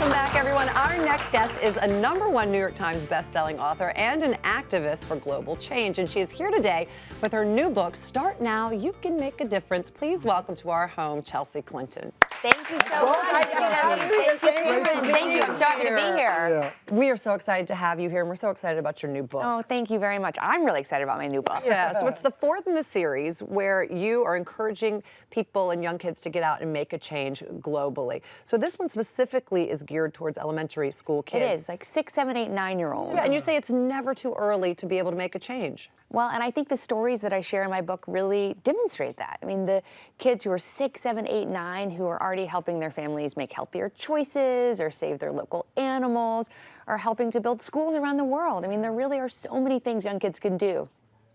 Welcome back, everyone. Our next guest is a #1 New York Times bestselling author and an activist for global change. And she is here today with her new book, Start Now, You Can Make a Difference. Please welcome to our home, Chelsea Clinton. Thank you so much. Thank you. I'm so happy to be here. Yeah. We are so excited to have you here, and we're so excited about your new book. Oh, thank you very much. I'm really excited about my new book. Yeah, so it's the 4th in the series where you are encouraging people and young kids to get out and make a change globally. So this one specifically is geared towards elementary school kids. It is, like 6, 7, 8, 9-year-olds. Yeah, and you say it's never too early to be able to make a change. Well, and I think the stories that I share in my book really demonstrate that. I mean, the kids who are 6, 7, 8, 9 who are already helping their families make healthier choices or save their local animals or helping to build schools around the world. I mean, there really are so many things young kids can do.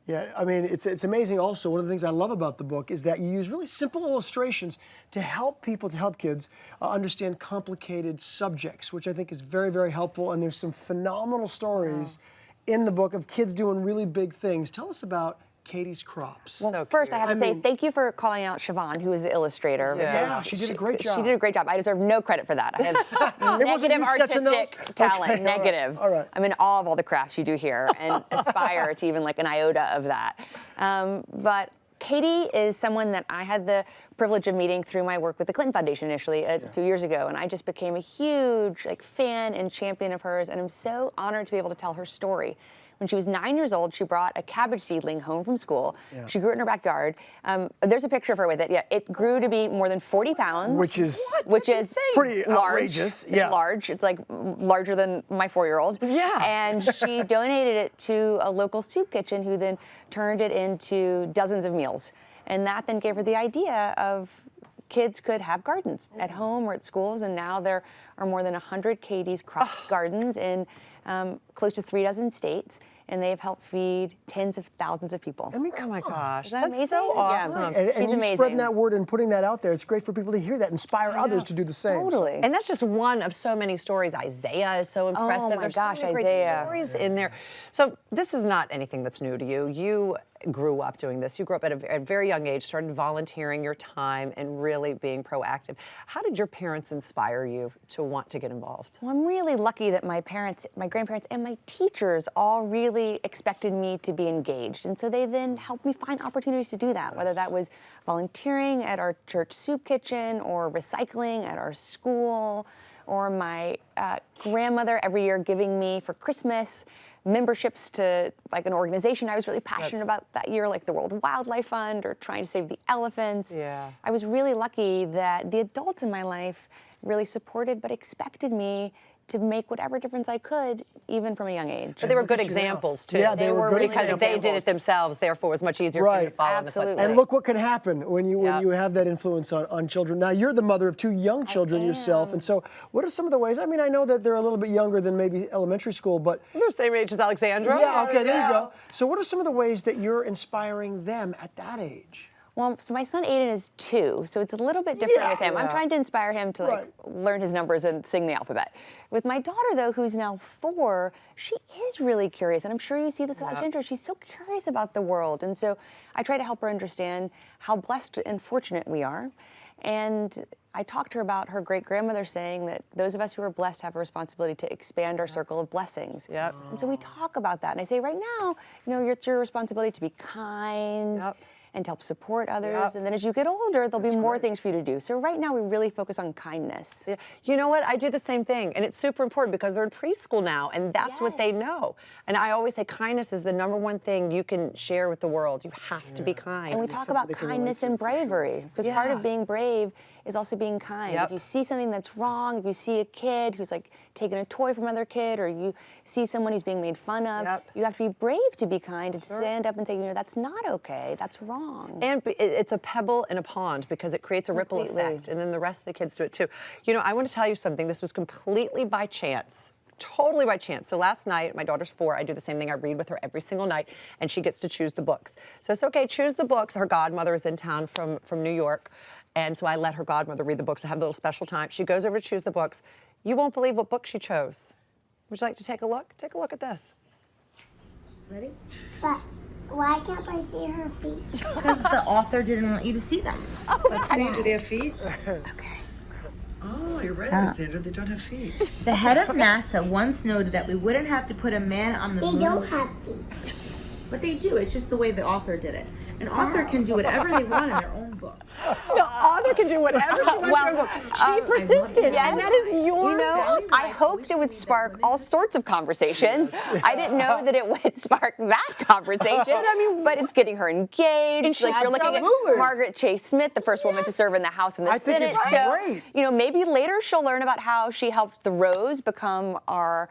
Yeah, I mean, it's amazing also. One of the things I love about the book is that you use really simple illustrations to help people, to help kids understand complicated subjects, which I think is very, very helpful. And there's some phenomenal stories in the book of kids doing really big things. Tell us about Katie's Krops. Well, So first, cute. I have to say thank you for calling out Siobhan, who is the illustrator. Yeah, she did a great job. She did a great job. I deserve no credit for that. I have negative artistic talent. Okay, negative. all right. I'm in awe of all the crafts you do here and aspire to even like an iota of that. But Katie is someone that I had the privilege of meeting through my work with the Clinton Foundation initially a few years ago, and I just became a huge fan and champion of hers, and I'm so honored to be able to tell her story. When she was 9 years old, she brought a cabbage seedling home from school. Yeah. She grew it in her backyard. There's a picture of her with it. Yeah, it grew to be more than 40 pounds. Which is large. pretty outrageous. Yeah. It's large. It's like larger than my 4-year-old. Yeah. And she donated it to a local soup kitchen, who then turned it into dozens of meals. And that then gave her the idea of kids could have gardens at home or at schools, and now there are more than 100 Katie's Krops gardens in close to 3 dozen states, and they've helped feed tens of thousands of people. I mean, Oh my gosh, Isn't that that's amazing? so awesome. Yeah. And She's you amazing. spreading that word and putting that out there, it's great for people to hear that, inspire others to do the same. Totally. And that's just one of so many stories. Isaiah is so impressive. Oh my There's gosh, so many great Isaiah. stories in there. So this is not anything that's new to you. You grew up doing this. You grew up at a very young age, started volunteering your time and really being proactive. How did your parents inspire you to want to get involved? Well, I'm really lucky that my parents, my grandparents, and my teachers all really expected me to be engaged. And so they then helped me find opportunities to do that, whether that was volunteering at our church soup kitchen or recycling at our school, or my grandmother every year giving me for Christmas memberships to like an organization I was really passionate about that year, like the World Wildlife Fund or trying to save the elephants. Yeah. I was really lucky that the adults in my life really supported but expected me to make whatever difference I could, even from a young age. But they were good examples too. Yeah, they were good because examples. they did it themselves. Therefore, it was much easier for you to follow in the Absolutely. footsteps. And look what can happen when you have that influence on children. Now, you're the mother of 2 young children yourself, and so what are some of the ways? I mean, I know that they're a little bit younger than maybe elementary school, but They're the same age as Alexandra. yeah, okay, there you go. So what are some of the ways that you're inspiring them at that age? Well, so my son Aiden is 2, so it's a little bit different with him. I'm trying to inspire him to learn his numbers and sing the alphabet. With my daughter, though, who's now 4, she is really curious, and I'm sure you see this at Alexandra. She's so curious about the world, and so I try to help her understand how blessed and fortunate we are. And I talked to her about her great-grandmother saying that those of us who are blessed have a responsibility to expand our circle of blessings. Yep. And so we talk about that, and I say, right now, it's your responsibility to be kind. Yep. And to help support others. And then as you get older, there'll be more things for you to do. So right now, we really focus on kindness. Yeah. You know what? I do the same thing. And it's super important because they're in preschool now, and that's what they know. And I always say kindness is the #1 thing you can share with the world. You have to be kind. And we talk about kindness and bravery. Because part of being brave is also being kind. If you see something that's wrong, if you see a kid who's like taking a toy from another kid, or you see someone who's being made fun of, you have to be brave to be kind and to stand up and say, that's not okay, that's wrong. And it's a pebble in a pond because it creates a ripple effect, and then the rest of the kids do it too. I want to tell you something. This was completely by chance. Totally by chance. So last night, my daughter's 4, I do the same thing. I read with her every single night, and she gets to choose the books. So it's okay, choose the books. Her godmother is in town from New York, and so I let her godmother read the books. I have a little special time. She goes over to choose the books. You won't believe what book she chose. Would you like to take a look? Take a look at this. Ready? But why can't I see her feet? Because the author didn't want you to see them. Let's see, do they have feet? Okay. Oh, you're right, Alexandra. They don't have feet. The head of NASA once noted that we wouldn't have to put a man on the moon. They don't have feet. But they do. It's just the way the author did it. An author can do whatever they want in their own book. The author can do whatever she wants. Well, She persisted, yes. and that is your You know, I hoped it would spark all sorts of conversations. I didn't know that it would spark that conversation. But it's getting her engaged. Like you're looking at Absolutely. Margaret Chase Smith, the first woman to serve in the House and the I think Senate. it's So, great. you know, maybe later she'll learn about how she helped the rose become our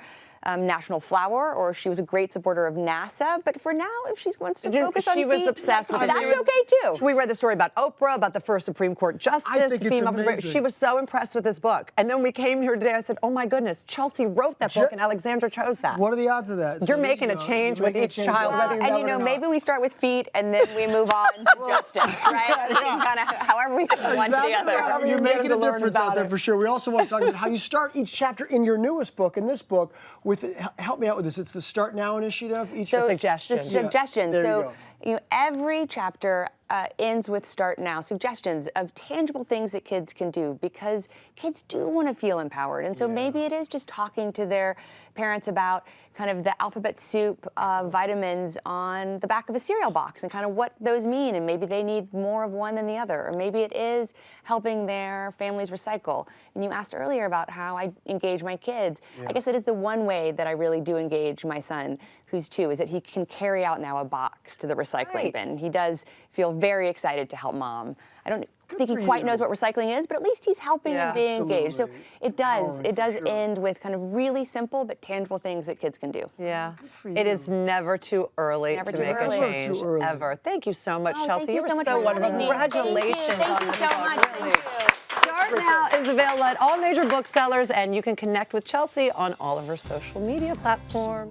national flower, or she was a great supporter of NASA. But for now, if she wants to focus on She was feet, obsessed with it. that's She was- okay too. We read the story about Oprah, about the first Supreme Court justice, I think the it's female. amazing. She was so impressed with this book. And then we came here today. I said, "Oh my goodness, Chelsea wrote that book, and Alexandra chose that." What are the odds of that? You're there making you a go. change You're with making a each change. child, whether you And know you it know, or not. maybe we start with feet and then we move on to justice, right? Kind of however we put one to the Exactly. other. You're You're making gonna a learn difference about out there it. for sure. We also want to talk about how you start each chapter in your newest book, in this book, with, help me out with this, it's the Start Now initiative. Each So suggestion. The suggestions. there you So go. you know, every chapter ends with Start Now suggestions of tangible things that kids can do, because kids do want to feel empowered. And so maybe it is just talking to their parents about kind of the alphabet soup vitamins on the back of a cereal box and kind of what those mean, and maybe they need more of one than the other, or maybe it is helping their families recycle. And you asked earlier about how I engage my kids. I guess it is the one way that I really do engage my son, who's 2, is that he can carry out now a box to the recycling bin. He does feel very excited to help mom. I don't think he for quite you. knows what recycling is, but at least he's helping and being engaged. So Absolutely. it does Empowering, for sure. end with kind of really simple but tangible things that kids can do. Yeah. for It you. is never too early never to too make early. a Never change, too early. ever. Thank you so much, Oh, Chelsea. thank you so much so for wonderful. having me. Congratulations Thank on you this so book, much. really. Thank you. Start Now is available at all major booksellers, and you can connect with Chelsea on all of her social media platforms.